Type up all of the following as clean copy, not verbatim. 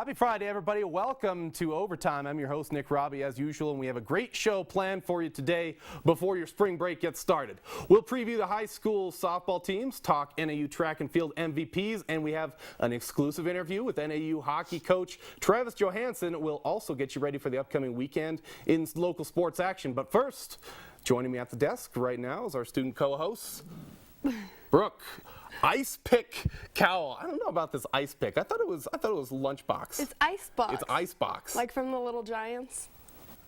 Happy Friday, everybody. Welcome to Overtime. I'm your host, Nick Rabe, as usual, and we have a great show planned for you today before your spring break gets started. We'll preview the high school softball teams, talk NAU track and field MVPs, and we have an exclusive interview with NAU hockey coach Travis Johanson. We'll also get you ready for the upcoming weekend in local sports action. But first, joining me at the desk right now is our student co-host, Brooke. Ice pick Cowell. I don't know about this ice pick. I thought it was lunchbox. It's icebox. It's icebox. Like from the Little Giants.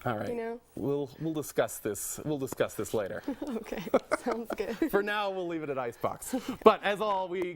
All right. You know? We'll discuss this. We'll discuss this later. Okay. Sounds good. For now, we'll leave it at icebox. But as all, we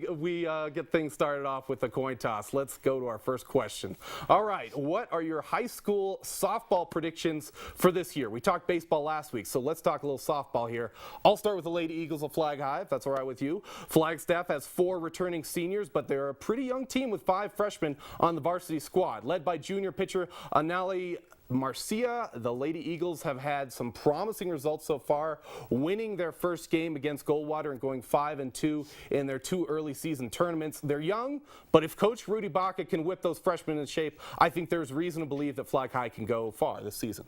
get things started off with a coin toss. Let's go to our first question. All right. What are your high school softball predictions for this year? We talked baseball last week, so let's talk a little softball here. I'll start with the Lady Eagles of Flag High, if that's all right with you. Flagstaff has 4 returning seniors, but they're a pretty young team with 5 freshmen on the varsity squad, led by junior pitcher Anali Marcia. The Lady Eagles have had some promising results so far, winning their first game against Goldwater and going 5-2 in their 2 early season tournaments. They're young, but if Coach Rudy Baca can whip those freshmen in shape, I think there's reason to believe that Flag High can go far this season.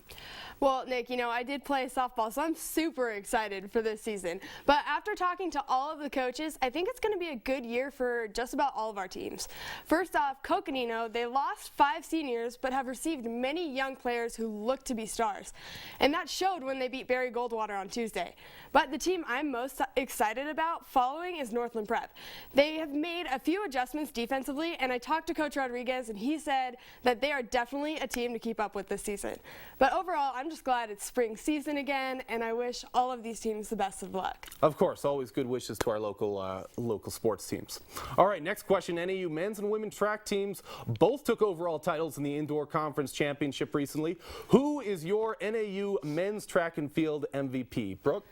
Well, Nick, you know, I did play softball, so I'm super excited for this season. But after talking to all of the coaches, I think it's going to be a good year for just about all of our teams. First off, Coconino, they lost 5 seniors, but have received many young players who look to be stars. And that showed when they beat Barry Goldwater on Tuesday. But the team I'm most excited about following is Northland Prep. They have made a few adjustments defensively, and I talked to Coach Rodriguez, and he said that they are definitely a team to keep up with this season. But overall, I'm just glad it's spring season again, and I wish all of these teams the best of luck. Of course, always good wishes to our local sports teams. All right, next question. NAU men's and women's track teams both took overall titles in the Indoor Conference Championship recently. Who is your NAU men's track and field MVP? Brooke?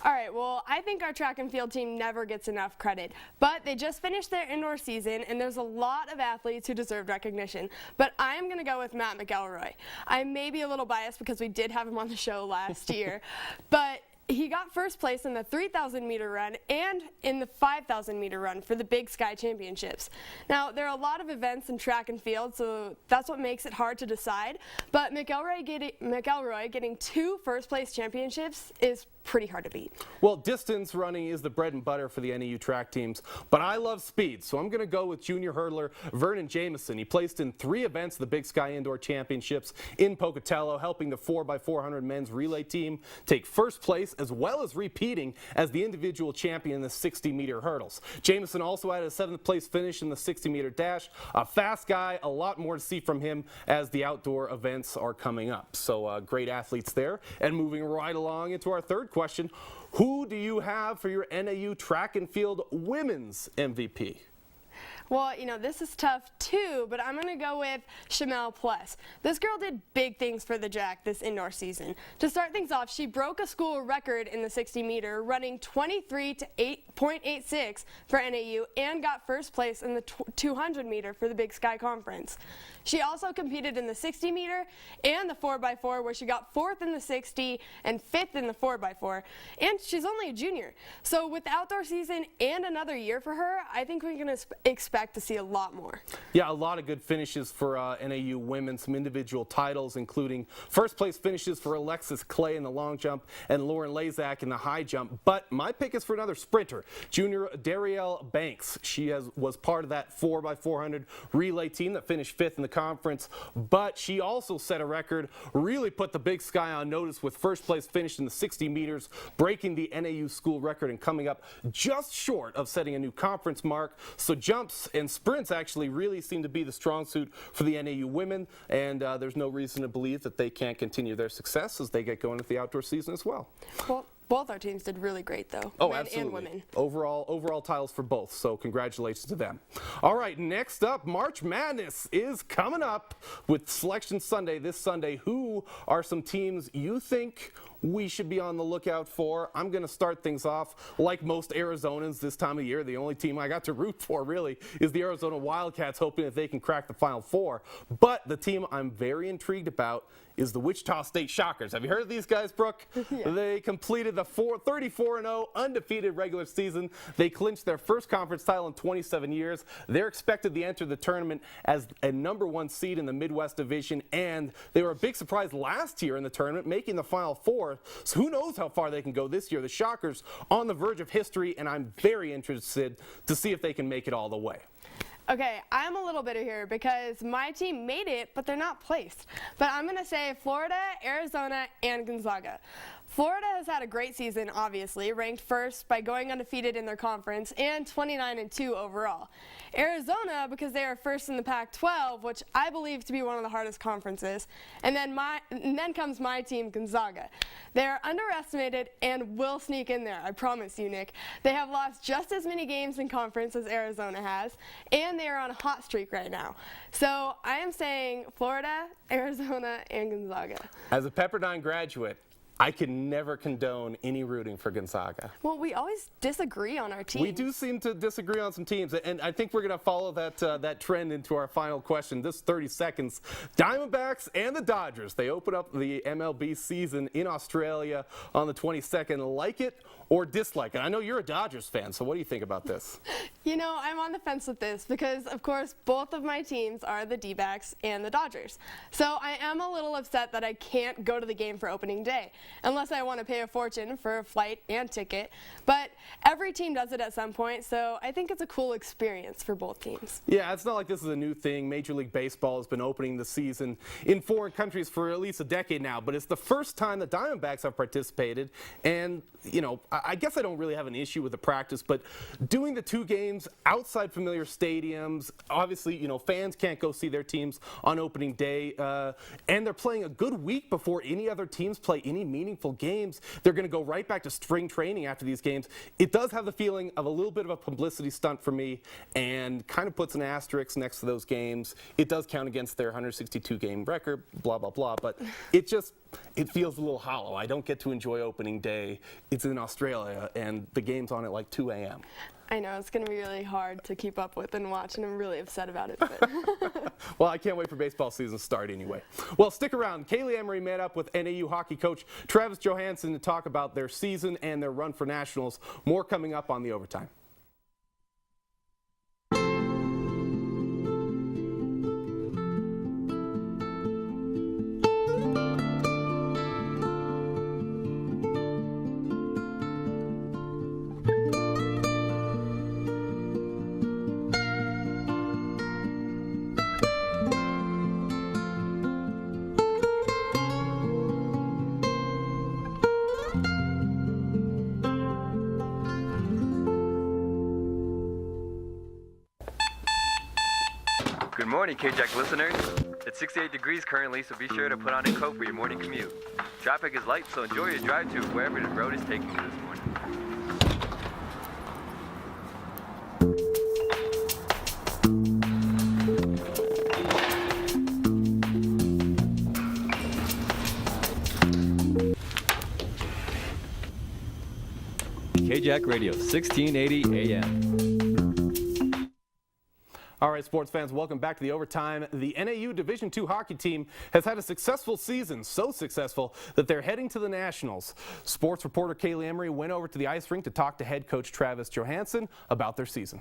All right, well, I think our track and field team never gets enough credit, but they just finished their indoor season, and there's a lot of athletes who deserve recognition, but I'm going to go with Matt McElroy. I may be a little biased because we did have him on the show last year, but he got first place in the 3,000 meter run and in the 5,000 meter run for the Big Sky Championships. Now, there are a lot of events in track and field, so that's what makes it hard to decide, but McElroy getting 2 first place championships is pretty hard to beat. Well, distance running is the bread and butter for the NAU track teams, but I love speed, so I'm going to go with junior hurdler Vernon Jameson. He placed in 3 events of the Big Sky Indoor Championships in Pocatello, helping the 4x400 men's relay team take first place, as well as repeating as the individual champion in the 60-meter hurdles. Jameson also had a 7th place finish in the 60-meter dash. A fast guy, a lot more to see from him as the outdoor events are coming up. So great athletes there. And moving right along into our third question, who do you have for your NAU track and field women's MVP? Well, you know, this is tough too, but I'm going to go with Shamel Pless. This girl did big things for the Jack this indoor season. To start things off, she broke a school record in the 60-meter, running 23 to 8.86 for NAU, and got first place in the 200-meter for the Big Sky Conference. She also competed in the 60-meter and the 4x4, where she got 4th in the 60 and 5th in the 4x4, and she's only a junior. So with the outdoor season and another year for her, I think we're going to expect to see a lot more. Yeah, a lot of good finishes for NAU women, some individual titles, including first place finishes for Alexis Clay in the long jump and Lauren Lazak in the high jump. But my pick is for another sprinter, junior Darielle Banks. She was part of that 4x400 relay team that finished 5th in the conference, but she also set a record, really put the Big Sky on notice with first place finish in the 60 meters, breaking the NAU school record and coming up just short of setting a new conference mark. So jumps and sprints actually really seem to be the strong suit for the NAU women, and there's no reason to believe that they can't continue their success as they get going with the outdoor season as well. Well, both our teams did really great, though. Oh, men absolutely. And women. Overall titles for both, so congratulations to them. All right, next up, March Madness is coming up with Selection Sunday this Sunday. Who are some teams you think we should be on the lookout for. I'm going to start things off like most Arizonans this time of year. The only team I got to root for really is the Arizona Wildcats, hoping that they can crack the Final Four. But the team I'm very intrigued about is the Wichita State Shockers. Have you heard of these guys, Brooke? Yeah. They completed the 34-0 undefeated regular season. They clinched their first conference title in 27 years. They're expected to enter the tournament as a #1 seed in the Midwest Division, and they were a big surprise last year in the tournament, making the Final Four. So who knows how far they can go this year. The Shockers on the verge of history, and I'm very interested to see if they can make it all the way. Okay, I'm a little bitter here because my team made it, but they're not placed. But I'm going to say Florida, Arizona, and Gonzaga. Florida has had a great season, obviously, ranked first by going undefeated in their conference and 29-2 overall. Arizona, because they are first in the Pac-12, which I believe to be one of the hardest conferences. And then comes my team, Gonzaga. They're underestimated and will sneak in there, I promise you, Nick. They have lost just as many games in conference as Arizona has, and they are on a hot streak right now. So I am saying Florida, Arizona, and Gonzaga. As a Pepperdine graduate, I can never condone any rooting for Gonzaga. Well, we always disagree on our team. We do seem to disagree on some teams, and I think we're going to follow that trend into our final question. This 30 seconds. Diamondbacks and the Dodgers, they open up the MLB season in Australia on the 22nd. Like it or dislike it? I know you're a Dodgers fan, so what do you think about this? You know, I'm on the fence with this because, of course, both of my teams are the D-backs and the Dodgers. So I am a little upset that I can't go to the game for opening day, unless I want to pay a fortune for a flight and ticket. But every team does it at some point, so I think it's a cool experience for both teams. Yeah, it's not like this is a new thing. Major League Baseball has been opening the season in foreign countries for at least a decade now, but it's the first time the Diamondbacks have participated, and, you know, I guess I don't really have an issue with the practice, but doing the 2 games outside familiar stadiums, obviously, you know, fans can't go see their teams on opening day, and they're playing a good week before any other teams play any meaningful games. They're going to go right back to spring training after these games. It does have the feeling of a little bit of a publicity stunt for me, and kind of puts an asterisk next to those games. It does count against their 162 game record, blah, blah, blah, but it feels a little hollow. I don't get to enjoy opening day. It's in Australia, and the game's on at like 2 a.m. I know, it's going to be really hard to keep up with and watch, and I'm really upset about it. But Well, I can't wait for baseball season to start anyway. Well, stick around. Kaleigh Emery met up with NAU hockey coach Travis Johanson to talk about their season and their run for nationals. More coming up on the Overtime. Good morning, KJAC listeners. It's 68 degrees currently, so be sure to put on a coat for your morning commute. Traffic is light, so enjoy your drive to wherever the road is taking you this morning. KJAC Radio, 1680 AM. All right, sports fans, welcome back to the Overtime. The NAU Division-2 hockey team has had a successful season, so successful that they're heading to the Nationals. Sports reporter Kaleigh Emery went over to the ice rink to talk to head coach Travis Johanson about their season.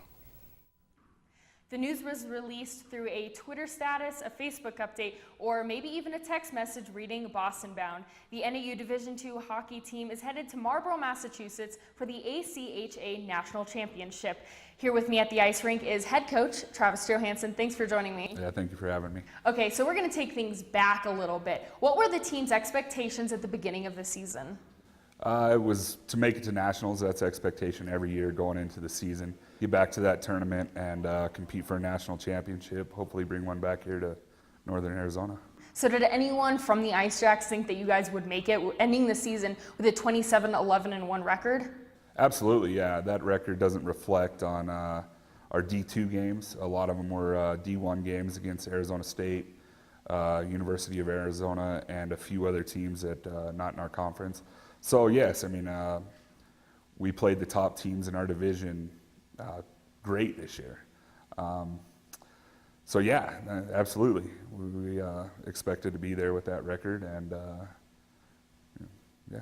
The news was released through a Twitter status, a Facebook update, or maybe even a text message reading Boston bound. The NAU Division-2 hockey team is headed to Marlborough, Massachusetts for the ACHA National Championship. Here with me at the ice rink is head coach Travis Johanson. Thanks for joining me. Yeah, thank you for having me. Okay, so we're going to take things back a little bit. What were the team's expectations at the beginning of the season? It was to make it to nationals. That's expectation every year going into the season. Get back to that tournament and compete for a national championship. Hopefully bring one back here to Northern Arizona. So did anyone from the Ice Jacks think that you guys would make it, ending the season with a 27-11-1 record? Absolutely, yeah. That record doesn't reflect on our D2 games. A lot of them were D1 games against Arizona State, University of Arizona, and a few other teams that not in our conference. So yes, I mean, we played the top teams in our division great this year. So yeah, absolutely. We expected to be there with that record, and yeah.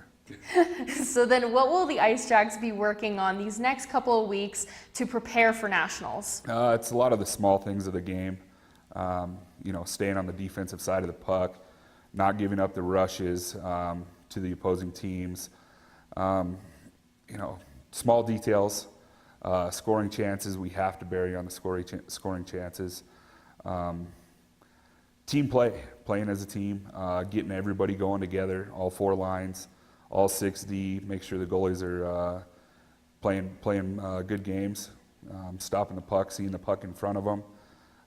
So then what will the Ice Jacks be working on these next couple of weeks to prepare for nationals? It's a lot of the small things of the game. Staying on the defensive side of the puck, not giving up the rushes to the opposing teams. Small details, scoring chances. We have to bury on the scoring chances. Team play, playing as a team, getting everybody going together, all 4 lines, all 6D. Make sure the goalies are playing good games, stopping the puck, seeing the puck in front of them.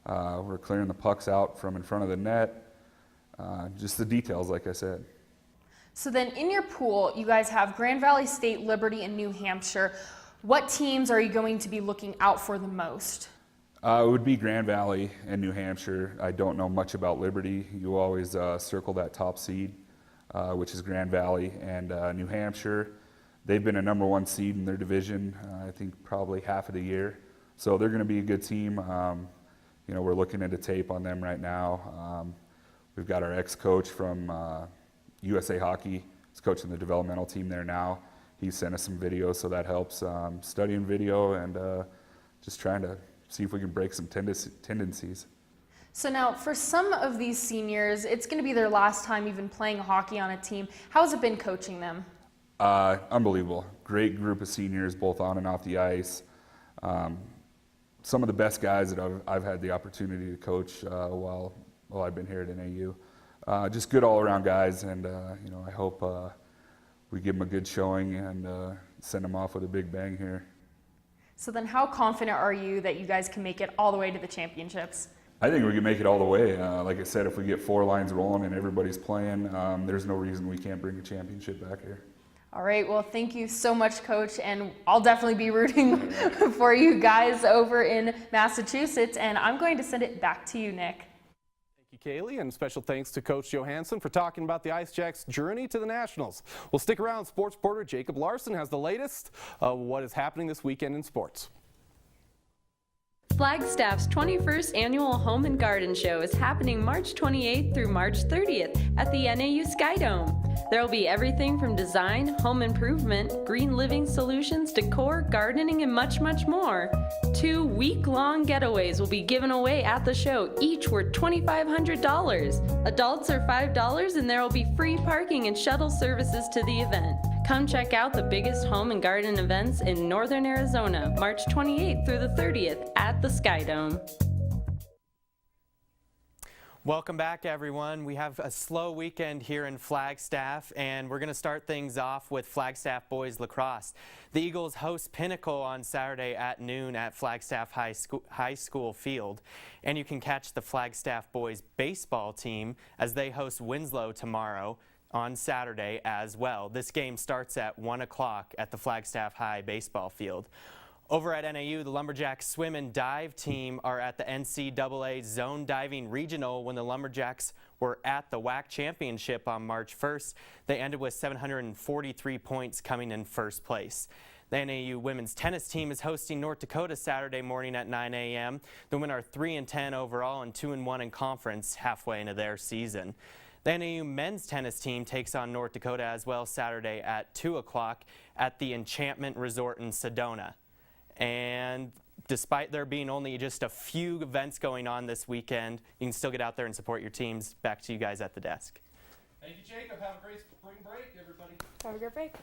We're clearing the pucks out from in front of the net. Just the details, like I said. So then in your pool, you guys have Grand Valley State, Liberty, and New Hampshire. What teams are you going to be looking out for the most? It would be Grand Valley and New Hampshire. I don't know much about Liberty. You always circle that top seed, which is Grand Valley, and New Hampshire. They've been a #1 seed in their division, I think probably half of the year. So they're going to be a good team. We're looking at a tape on them right now. We've got our ex-coach from USA Hockey. He's coaching the developmental team there now. He sent us some videos, so that helps. Studying video and just trying to see if we can break some tendencies. So now, for some of these seniors, it's going to be their last time even playing hockey on a team. How has it been coaching them? Unbelievable. Great group of seniors, both on and off the ice. Some of the best guys that I've had the opportunity to coach while I've been here at NAU. Just good all-around guys, and I hope we give them a good showing and send them off with a big bang here. So then how confident are you that you guys can make it all the way to the championships? I think we can make it all the way. Like I said, if we get 4 lines rolling and everybody's playing, there's no reason we can't bring a championship back here. All right, well, thank you so much, Coach, and I'll definitely be rooting for you guys over in Massachusetts, and I'm going to send it back to you, Nick. Thank you, Kaleigh, and special thanks to Coach Johanson for talking about the Ice Jacks' journey to the Nationals. Well, stick around. Sports reporter Jacob Larsen has the latest of what is happening this weekend in sports. Flagstaff's 21st Annual Home and Garden Show is happening March 28th through March 30th at the NAU Sky Dome. There will be everything from design, home improvement, green living solutions, decor, gardening, and much, much more. 2 week-long getaways will be given away at the show, each worth $2,500. Adults are $5, and there will be free parking and shuttle services to the event. Come check out the biggest home and garden events in northern Arizona, March 28th through the 30th at the Sky Dome. Welcome back, everyone. We have a slow weekend here in Flagstaff, and we're going to start things off with Flagstaff boys lacrosse. The Eagles host Pinnacle on Saturday at noon at Flagstaff High School Field, and you can catch the Flagstaff boys baseball team as they host Winslow tomorrow on Saturday as well. This game starts at 1 o'clock at the Flagstaff High baseball field. Over at NAU, the Lumberjacks swim and dive team are at the NCAA Zone Diving Regional when the Lumberjacks were at the WAC Championship on March 1st. They ended with 743 points, coming in first place. The NAU women's tennis team is hosting North Dakota Saturday morning at 9 a.m. The women are 3-10 overall and 2-1 in conference halfway into their season. The NAU men's tennis team takes on North Dakota as well Saturday at 2 o'clock at the Enchantment Resort in Sedona. And despite there being only just a few events going on this weekend, you can still get out there and support your teams. Back to you guys at the desk. Thank you, Jacob. Have a great spring break, everybody. Have a great break.